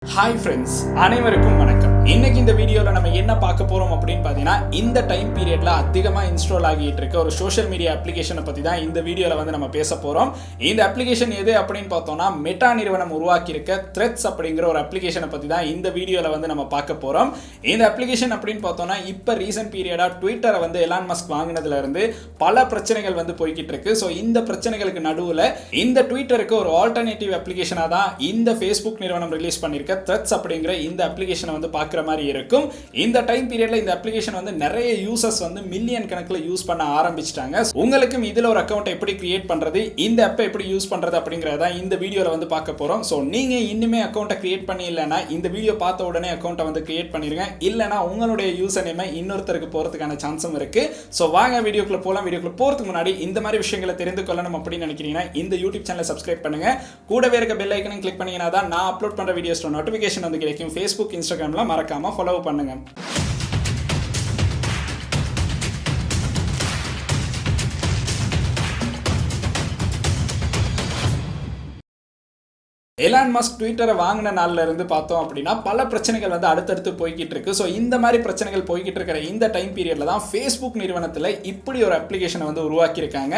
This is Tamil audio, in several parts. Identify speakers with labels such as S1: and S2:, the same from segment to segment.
S1: ஹாய் ஃப்ரெண்ட்ஸ், அனைவருக்கும் வணக்கம். இன்னைக்கு இந்த வீடியோவில் நம்ம என்ன பார்க்க போகிறோம் அப்படின்னு பார்த்தீங்கன்னா, இந்த டைம் பீரியடில் அதிகமாக இன்ஸ்டால் ஆகிட்டு இருக்க ஒரு சோஷியல் மீடியா அப்ளிகேஷனை பற்றி தான் இந்த வீடியோவில் வந்து நம்ம பேச போகிறோம். இந்த அப்ளிகேஷன் எது அப்படின்னு பார்த்தோம்னா, மெட்டா நிறுவனம் உருவாக்கியிருக்க த்ரெட்ஸ் அப்படிங்கிற ஒரு அப்ளிகேஷனை பற்றி தான் இந்த வீடியோவில் வந்து நம்ம பார்க்க போகிறோம். இந்த அப்ளிகேஷன் அப்படின்னு பார்த்தோம்னா, இப்போ ரீசன்ட் பீரியடாக ட்விட்டரை வந்து எலான் மஸ்க் வாங்கினதுலேருந்து பல பிரச்சனைகள் வந்து போய்கிட்டு இருக்கு. ஸோ இந்த பிரச்சனைகளுக்கு நடுவில் இந்த ட்விட்டருக்கு ஒரு ஆல்டர்னேட்டிவ் அப்ளிகேஷனாக தான் இந்த ஃபேஸ்புக் நிறுவனம் ரிலீஸ் பண்ணியிருக்க த்ரெட்ஸ் அப்படிங்கிற இந்த அப்ளிகேஷனை வந்து பார்க்குற மாதிரி இருக்கும். இந்த டைம் பீரியட்ல இந்த அப்ளிகேஷன் வந்து நிறைய யூசர்ஸ் வந்து மில்லியன் கணக்கில் யூஸ் பண்ண ஆரம்பிச்சிட்டாங்க. உங்களுக்கும் இதில் ஒரு அக்கௌண்ட் எப்படி கிரியேட் பண்றது, இந்த ஆப்பை எப்படி யூஸ் பண்றது அப்படிங்கறத இந்த வீடியோல வந்து பார்க்க போறோம். ஸோ நீங்க இன்னுமே அக்கௌண்ட்டை கிரியேட் பண்ணி இல்லைன்னா இந்த வீடியோ பார்த்த உடனே அக்கௌண்ட்டை வந்து கிரியேட் பண்ணிருங்க. இல்லைன்னா உங்களுடைய யூசர் நேமை இன்னொருத்தருக்கு போறதுக்கான சான்ஸும் இருக்கு. ஸோ வாங்க வீடியோக்குள்ள போலாம். வீடியோக்குள்ள போறதுக்கு முன்னாடி இந்த மாதிரி விஷயங்களை தெரிந்து கொள்ளணும் அப்படின்னு நினைக்கிறீங்கன்னா இந்த யூடியூப் சேனலை சப்ஸ்கிரைப் பண்ணுங்க. கூடவே இருக்க பெல் ஐக்கனையும் கிளிக் பண்ணீங்கன்னா தான் நான் அப்லோட் பண்ற வீடியோஸ் நோட்டிஃபிகேஷன் வந்து கிடைக்கும். ஃபேஸ்புக், இன்ஸ்டாகிராம்ல மறக்காம ஃபாலோ பண்ணுங்க. எலான் மஸ்க் ட்விட்டரை வாங்கின நாள்ல இருந்து பார்த்தோம் அப்படின்னா பல பிரச்சனைகள் வந்து அடுத்தடுத்து போய்கிட்டு இருக்கு. ஸோ இந்த மாதிரி பிரச்சனைகள் போய்கிட்டு இருக்கிற இந்த டைம் பீரியட்ல தான் ஃபேஸ்புக் நிறுவனத்தில் இப்படி ஒரு அப்ளிகேஷனை வந்து உருவாக்கியிருக்காங்க.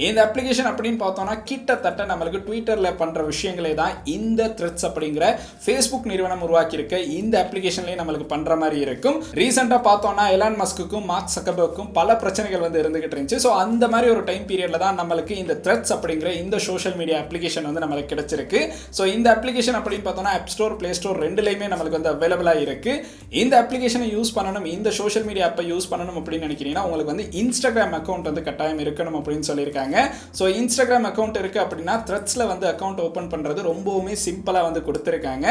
S1: இந்த அப்ளிகேஷன் அப்படின்னு பார்த்தோம்னா கிட்டத்தட்ட நம்மளுக்கு ட்விட்டர்ல பண்ற விஷயங்களே தான் இந்த த்ரெட்ஸ் அப்படிங்கிற ஃபேஸ்புக் நிறுவனம் உருவாக்கியிருக்க இந்த அப்ளிகேஷன்லேயே நம்மளுக்கு பண்ற மாதிரி இருக்கும். ரீசெண்டாக பார்த்தோம்னா எலான் மஸ்க்குக்கும் மார்க் சக்கர்பர்க்கும் பல பிரச்சனைகள் வந்து இருந்துகிட்டு இருந்துச்சு. ஸோ அந்த மாதிரி ஒரு டைம் பீரியட்ல தான் நம்மளுக்கு இந்த த்ரெட்ஸ் அப்படிங்கிற இந்த சோஷியல் மீடியா அப்ளிகேஷன் வந்து நம்மளுக்கு கிடைச்சிருக்கு. ஸோ இந்த அப்ளிகேஷன் அப்படின்னு பார்த்தோம்னா ஆப் ஸ்டோர், பிளே ஸ்டோர் ரெண்டுலையுமே நம்மளுக்கு வந்து அவைலபிளாக இருக்கு. இந்த அப்ளிகேஷனை யூஸ் பண்ணணும், இந்த சோஷியல் மீடியா ஆப்பை யூஸ் பண்ணணும் அப்படின்னு நினைக்கிறீங்கன்னா உங்களுக்கு வந்து இன்ஸ்டாகிராம் அக்கௌண்ட் வந்து கட்டாயம் இருக்கணும் அப்படின்னு சொல்லியிருக்காங்க. ஸோ இன்ஸ்டாகிராம் அக்கௌண்ட் இருக்கு அப்படின்னா த்ரெட்ஸ்ல வந்து அக்கௌண்ட் ஓப்பன் பண்றது ரொம்பவுமே சிம்பிளாக வந்து கொடுத்துருக்காங்க.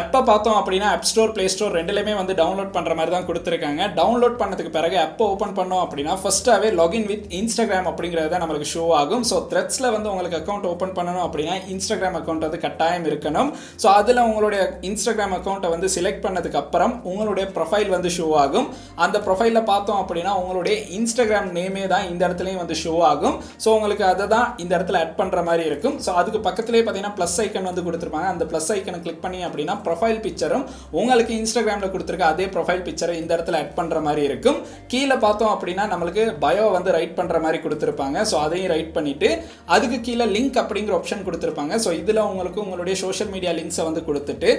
S1: ஆப்பை பார்த்தோம் அப்படின்னா ஆப் ஸ்டோர், பிளே ஸ்டோர் ரெண்டுலையுமே வந்து டவுன்லோட் பண்ற மாதிரி தான் கொடுத்துருக்காங்க. டவுன்லோட் பண்ணதுக்கு பிறகு ஆப்பை ஓப்பன் பண்ணோம் அப்படின்னா ஃபர்ஸ்டாவே லாகின் வித் இன்ஸ்டாகிராம் அப்படிங்கிறத நம்மளுக்கு ஷோ ஆகும். ஸோ த்ரெட்ஸ்ல வந்து உங்களுக்கு அக்கௌண்ட் ஓப்பன் பண்ணணும் அப்படின்னா இன்ஸ்டாகிராம் அக்கௌண்ட் வந்து கட்டாயம் இருக்கணும். ஸோ அதில் உங்களுடைய இன்ஸ்டாகிராம் அக்கௌண்ட்டை வந்து செலக்ட் பண்ணதுக்கு அப்புறம் உங்களுடைய ப்ரொஃபைல் வந்து ஷோ ஆகும். அந்த ப்ரொஃபைலில் பார்த்தோம் அப்படின்னா உங்களுடைய இன்ஸ்டாகிராம் நேமே தான் இந்த இடத்துலையும் வந்து ஷோ ஆகும். ஸோ உங்களுக்கு அதை தான் இந்த இடத்துல ஆட் பண்ணுற மாதிரி இருக்கும். ஸோ அதுக்கு பக்கத்துலேயே பார்த்தீங்கன்னா ப்ளஸ் ஐக்கன் வந்து கொடுத்துருப்பாங்க. அந்த ப்ளஸ் ஐக்கனை கிளிக் பண்ணி அப்படின்னா ப்ரொஃபைல் பிக்சரும் உங்களுக்கு இன்ஸ்டாகிராமில் கொடுத்துருக்க அதே ப்ரொஃபைல் பிக்சரை இந்த இடத்துல ஆட் பண்ணுற மாதிரி இருக்கும். கீழே பார்த்தோம் அப்படின்னா நம்மளுக்கு பயோ வந்து ரைட் பண்ணுற மாதிரி கொடுத்துருப்பாங்க. ஸோ அதையும் ரைட் பண்ணிட்டு அதுக்கு கீழே லிங்க் அப்படிங்கிற ஆப்ஷன் கொடுத்துருப்பாங்க. ஸோ இதில் உங்களுக்கு உங்களுடைய சோஷியல் மீடியா லிங்க்ஸை வந்து கொடுத்துட்டு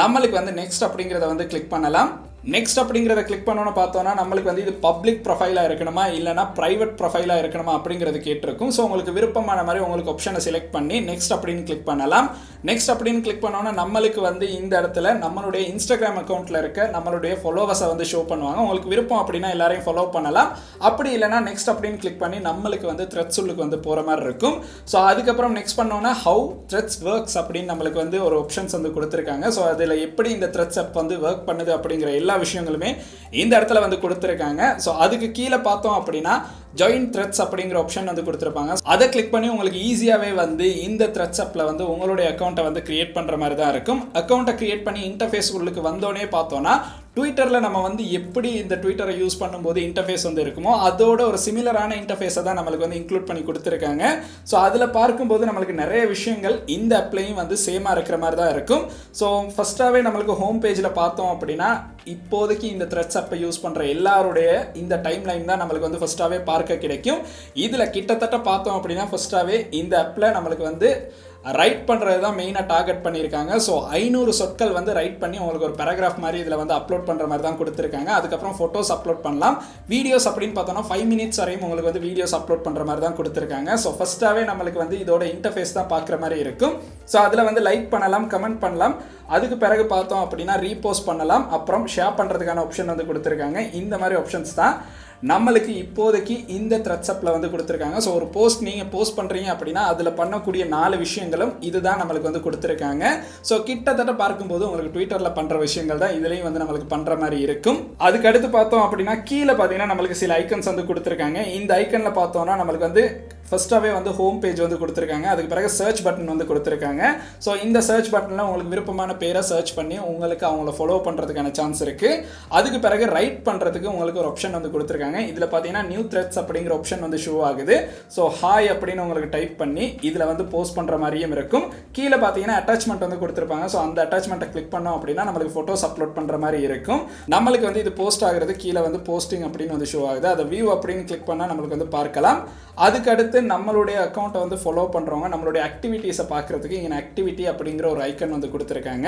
S1: நம்மளுக்கு வந்து நெக்ஸ்ட் அப்படிங்கிறத வந்து கிளிக் பண்ணலாம். நெக்ஸ்ட் அப்படிங்கிறத கிளிக் பண்ணோன்னு பார்த்தோன்னா நம்மளுக்கு வந்து இது பப்ளிக் ப்ரொஃபைலாக இருக்கணுமா இல்லைனா ப்ரைவேட் ப்ரொஃபைலாக இருக்கணுமா அப்படிங்கிறது கேட்டிருக்கும். ஸோ உங்களுக்கு விருப்பமான மாதிரி உங்களுக்கு ஆப்ஷனை செலக்ட் பண்ணி நெக்ஸ்ட் அப்படின்னு கிளிக் பண்ணலாம். நெக்ஸ்ட் அப்படின்னு கிளிக் பண்ணோன்னா நம்மளுக்கு வந்து இந்த இடத்துல நம்மளுடைய இன்ஸ்டாகிராம் அக்கௌண்ட்டில் இருக்க நம்மளுடைய ஃபாலோவர்ஸை வந்து ஷோ பண்ணுவாங்க. உங்களுக்கு விருப்பம் அப்படின்னா எல்லாரையும் ஃபாலோ பண்ணலாம். அப்படி இல்லைனா நெக்ஸ்ட் அப்படின்னு கிளிக் பண்ணி நம்மளுக்கு வந்து த்ரெட்ஸ் உள்ளுக்கு வந்து போகிற மாதிரி இருக்கும். ஸோ அதுக்கப்புறம் நெக்ஸ்ட் பண்ணோன்னா ஹவு த்ரெட்ஸ் ஒர்க்ஸ் அப்படின்னு நம்மளுக்கு வந்து ஒரு ஆப்ஷன்ஸ் வந்து கொடுத்துருக்காங்க. ஸோ அதில் எப்படி இந்த த்ரெட்ஸ் ஆப் வந்து ஒர்க் பண்ணுது அப்படிங்கிற எல்லா விஷயங்களுமே இந்த இடத்துல வந்து கொடுத்துருக்காங்க. ஸோ அதுக்கு கீழே பார்த்தோம் அப்படின்னா ஜாயின் த்ரெட்ஸ் அப்படிங்கிற ஆப்ஷன் வந்து கொடுத்துருப்பாங்க. அதை கிளிக் பண்ணி உங்களுக்கு ஈஸியாகவே வந்து இந்த த்ரெட்ஸ் ஆப்பில் வந்து உங்களுடைய அக்கௌண்ட்டை வந்து கிரியேட் பண்ணுற மாதிரி தான் இருக்கும். அக்கௌண்ட்டை கிரியேட் பண்ணி இன்டர்ஃபேஸ் உள்ளுக்கு வந்தோடனே பார்த்தோன்னா ட்விட்டரில் நம்ம வந்து எப்படி இந்த ட்விட்டரை யூஸ் பண்ணும்போது இன்டர்ஃபேஸ் வந்து இருக்குமோ அதோட ஒரு சிமிலரான இன்டர்ஃபேஸை தான் நம்மளுக்கு வந்து இன்க்ளூட் பண்ணி கொடுத்துருக்காங்க. ஸோ அதில் பார்க்கும்போது நம்மளுக்கு நிறைய விஷயங்கள் இந்த ஆப்லையும் வந்து சேமாக இருக்கிற மாதிரி தான் இருக்கும். ஸோ ஃபஸ்ட்டாகவே நம்மளுக்கு ஹோம் பேஜில் பார்த்தோம் அப்படின்னா இப்போதைக்கு இந்த த்ரெட்ஸ் ஆப்பை யூஸ் பண்ணுற எல்லாருடைய இந்த டைம் லைன் தான் நம்மளுக்கு வந்து ஃபஸ்ட்டாகவே பார்க்க கிடைக்கும். இதில் கிட்டத்தட்ட பார்த்தோம் அப்படின்னா ஃபஸ்ட்டாகவே இந்த ஆப்பில் நம்மளுக்கு வந்து ரைட் பண்ணுறது தான் மெயினாக டார்கெட் பண்ணியிருக்காங்க. ஸோ 500 சொற்கள் வந்து ரைட் பண்ணி உங்களுக்கு ஒரு பேராகிராஃப் மாதிரி இதில் வந்து அப்லோட் பண்ணுற மாதிரி தான் கொடுத்துருக்காங்க. அதுக்கப்புறம் ஃபோட்டோஸ் அப்லோட் பண்ணலாம். வீடியோஸ் அப்படின்னு பார்த்தோன்னா 5 மினிட்ஸ் வரையும் உங்களுக்கு வந்து வீடியோஸ் அப்லோட் பண்ணுற மாதிரி தான் கொடுத்துருக்காங்க. ஸோ ஃபஸ்ட்டாகவே நம்மளுக்கு வந்து இதோட இன்டர்ஃபேஸ் தான் பார்க்குற மாதிரி இருக்கும். ஸோ அதில் வந்து லைக் பண்ணலாம், கமெண்ட் பண்ணலாம். அதுக்கு பிறகு பார்த்தோம் அப்படின்னா ரீபோஸ்ட் பண்ணலாம். அப்புறம் ஷேர் பண்ணுறதுக்கான ஆப்ஷன் வந்து கொடுத்துருக்காங்க. இந்த மாதிரி ஆப்ஷன்ஸ் தான் நம்மளுக்கு இப்போதைக்கு இந்த த்ரெட்ஸ் ஆப்பில் வந்து கொடுத்துருக்காங்க. ஸோ ஒரு போஸ்ட் நீங்கள் போஸ்ட் பண்ணுறீங்க அப்படின்னா அதில் பண்ணக்கூடிய 4 விஷயங்களும் இதுதான் நம்மளுக்கு வந்து கொடுத்துருக்காங்க. ஸோ கிட்டத்தட்ட பார்க்கும்போது உங்களுக்கு ட்விட்டரில் பண்ணுற விஷயங்கள் தான் இதுலேயும் வந்து நம்மளுக்கு பண்ணுற மாதிரி இருக்கும். அதுக்கு அடுத்து பார்த்தோம் அப்படின்னா கீழே பார்த்தீங்கன்னா நம்மளுக்கு சில ஐக்கன்ஸ் வந்து கொடுத்துருக்காங்க. இந்த ஐக்கனில் பார்த்தோம்னா நம்மளுக்கு வந்து ஃபர்ஸ்ட்டாகவே வந்து ஹோம் பேஜ் வந்து கொடுத்துருக்காங்க. அதுக்கு பிறகு சர்ச் பட்டன் வந்து கொடுத்துருக்காங்க. ஸோ இந்த சர்ச் பட்டனில் உங்களுக்கு விருப்பமான பேரை சர்ச் பண்ணி உங்களுக்கு அவங்கள ஃபாலோ பண்ணுறதுக்கான சான்ஸ் இருக்குது. அதுக்கு பிறகு ரைட் பண்ணுறதுக்கு உங்களுக்கு ஒரு ஆப்ஷன் வந்து கொடுத்துருக்காங்க. இதில் பார்த்தீங்கன்னா நியூ த்ரெட்ஸ் அப்படிங்கிற ஆப்ஷன் வந்து ஷோ ஆகுது. ஸோ ஹாய் அப்படின்னு உங்களுக்கு டைப் பண்ணி இதில் வந்து போஸ்ட் பண்ணுற மாதிரியும் இருக்கும். கீழே பார்த்தீங்கன்னா அட்டாச்மெண்ட் வந்து கொடுத்துருப்பாங்க. ஸோ அந்த அட்டாச்மெண்ட்டை கிளிக் பண்ணோம் அப்படின்னா நம்மளுக்கு ஃபோட்டோஸ் அப்லோட் பண்ணுற மாதிரி இருக்கும். நம்மளுக்கு வந்து இது போஸ்ட் ஆகிறது கீழே வந்து போஸ்டிங் அப்படின்னு வந்து ஷோ ஆகுது. அதை வியூ அப்படின்னு கிளிக் பண்ணால் நம்மளுக்கு வந்து பார்க்கலாம். அதுக்கடுத்து நம்மளுடைய அக்கௌண்ட்டை வந்து ஃபாலோ பண்ணுறவங்க நம்மளுடைய ஆக்டிவிட்டீஸை பார்க்குறதுக்கு இங்கே ஆக்டிவிட்டி அப்படிங்கிற ஒரு ஐக்கன் வந்து கொடுத்துருக்காங்க.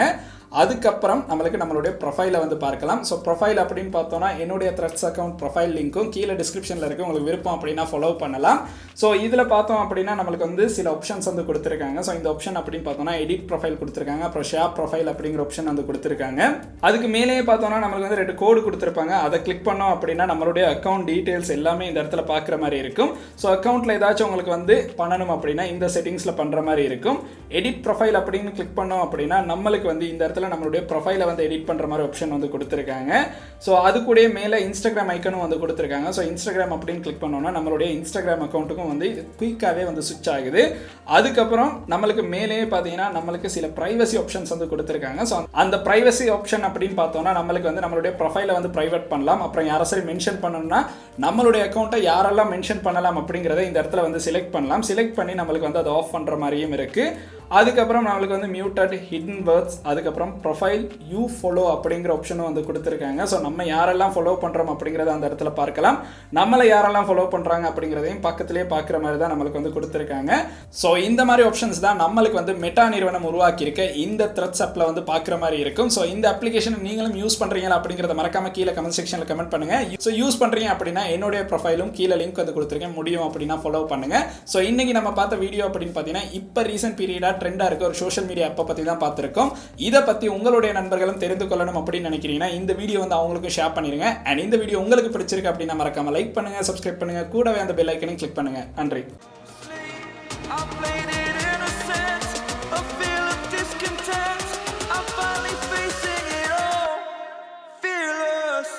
S1: அதுக்கப்புறம் நம்மளுடைய ப்ரொஃபைலை வந்து பார்க்கலாம். ஸோ ப்ரொஃபைல் அப்படின்னு பார்த்தோன்னா என்னுடைய த்ரெட்ஸ் அக்கௌண்ட் ப்ரொஃபைல் லிங்க்கும் கீழே டிஸ்கிரிப்ஷனில் இருக்குது. உங்களுக்கு விருப்பம் அப்படின்னா ஃபாலோ பண்ணலாம். ஸோ இதில் பார்த்தோம் அப்படின்னா நம்மளுக்கு வந்து சில ஆப்ஷன்ஸ் வந்து கொடுத்துருக்காங்க. ஸோ இந்த ஆப்ஷன் அப்படின்னு பார்த்தோன்னா எடிட் ப்ரொஃபைல் கொடுத்துருக்காங்க. அப்புறம் ஷேர் ப்ரொஃபைல் அப்படிங்கிற ஆப்ஷன் வந்து கொடுத்துருக்காங்க. அதுக்கு மேலேயே பார்த்தோன்னா நம்மளுக்கு வந்து 2 கோடு கொடுத்துருப்பாங்க. அதை கிளிக் பண்ணோம் அப்படின்னா நம்மளுடைய அக்கௌண்ட் டீட்டெயில்ஸ் எல்லாமே இந்த இடத்துல பார்க்குற மாதிரி இருக்கும். ஸோ அக்கௌண்ட்டில் ஏதாச்சும் உங்களுக்கு வந்து பண்ணணும் அப்படின்னா இந்த செட்டிங்ஸில் பண்ணுற மாதிரி இருக்கும். எடிட் ப்ரொஃபைல் அப்படின்னு கிளிக் பண்ணோம் அப்படின்னா நம்மளுக்கு வந்து இந்த இடத்துல நம்மளுடைய ப்ரொஃபைலை வந்து எடிட் பண்ணுற மாதிரி ஆப்ஷன் வந்து கொடுத்துருக்காங்க. ஸோ அது கூட மேலே இன்ஸ்டாகிராம் ஐக்கனும் வந்து கொடுத்துருக்காங்க. ஸோ இன்ஸ்டாகிராம் அப்படின்னு கிளிக் பண்ணோம்னா நம்மளுடைய இன்ஸ்டாகிராம் அக்கௌண்ட்டுக்கும் வந்து குயிக்காகவே வந்து சுவிட்ச் ஆகுது. அதுக்கப்புறம் நம்மளுக்கு மேலே பார்த்தீங்கன்னா நம்மளுக்கு சில ப்ரைவசி ஆப்ஷன்ஸ் வந்து கொடுத்துருக்காங்க. ஸோ அந்த ப்ரைவசி ஆப்ஷன் அப்படின்னு பார்த்தோம்னா நம்மளுக்கு வந்து நம்மளுடைய ப்ரொஃபைலை வந்து ப்ரைவேட் பண்ணலாம். அப்புறம் யாரை சரி மென்ஷன் பண்ணணும்னா நம்மளுடைய அக்கௌண்ட்டை யாரெல்லாம் மென்ஷன் பண்ணலாம் அப்படிங்கிறத இந்த இடத்துல வந்து செலக்ட் பண்ணலாம். செலக்ட் பண்ணி நம்மளுக்கு வந்து அதை ஆஃப் பண்ணுற மாதிரியும் இருக்குது. அதுக்கப்புறம் நம்மளுக்கு வந்து மியூட்டட் ஹிடன் வேர்ட்ஸ் அதுக்கப்புறம் ப்ரொஃபைல் யூ ஃபாலோ அப்படிங்கிற ஆப்ஷனும் வந்து கொடுத்துருக்காங்க. ஸோ நம்ம யாரெல்லாம் ஃபாலோ பண்ணுறோம் அப்படிங்கிறத அந்த இடத்துல பார்க்கலாம். நம்மளை யாரெல்லாம் ஃபாலோ பண்ணுறாங்க அப்படிங்கிறதையும் பக்கத்திலே பார்க்குற மாதிரி தான் நம்மளுக்கு வந்து கொடுத்துருக்காங்க. ஸோ இந்த மாதிரி ஆப்ஷன்ஸ் தான் நம்மளுக்கு வந்து மெட்டா நிறுவனம் உருவாக்கியிருக்க இந்த த்ரெட்ஸ் ஆப்பில் வந்து பார்க்குற மாதிரி இருக்கும். ஸோ இந்த அப்ளிகேஷன் நீங்களும் யூஸ் பண்ணுறீங்களா அப்படிங்கிறத மறக்காம கீழே கமெண்ட் செக்ஷனில் கமெண்ட் பண்ணுங்கள். ஸோ யூஸ் பண்ணுறீங்க அப்படின்னா என்னுடைய ப்ரொஃபைலும் கீழே லிங்க் வந்து கொடுத்துருக்கேன். முடியும் அப்படின்னா ஃபாலோ பண்ணுங்கள். ஸோ இன்னைக்கு நம்ம பார்த்த வீடியோ அப்படின்னு பார்த்தீங்கன்னா இப்போ ரீசென்ட் பீரியடாக ட்ரெண்டாக இருக்க ஒரு சோஷியல் மீடியா ஆப்பை பற்றி தான் பார்த்துருக்கோம். இதை பற்றி உங்களுடைய நண்பர்களும் தெரிந்து கொள்ளணும் அப்படின்னு நினைக்கிறீங்கன்னா இந்த வீடியோ வந்து அவங்களுக்கும் ஷேர் பண்ணிடுங்க. அண்ட் இந்த வீடியோ உங்களுக்கு பிடிச்சிருக்கு அப்படின்னா மறக்காம லைக் பண்ணுங்க, சப்ஸ்கிரைப் பண்ணுங்க, கூடவே அந்த பெல் ஐக்கனையும் கிளிக் பண்ணுங்க. நன்றி. Fearless.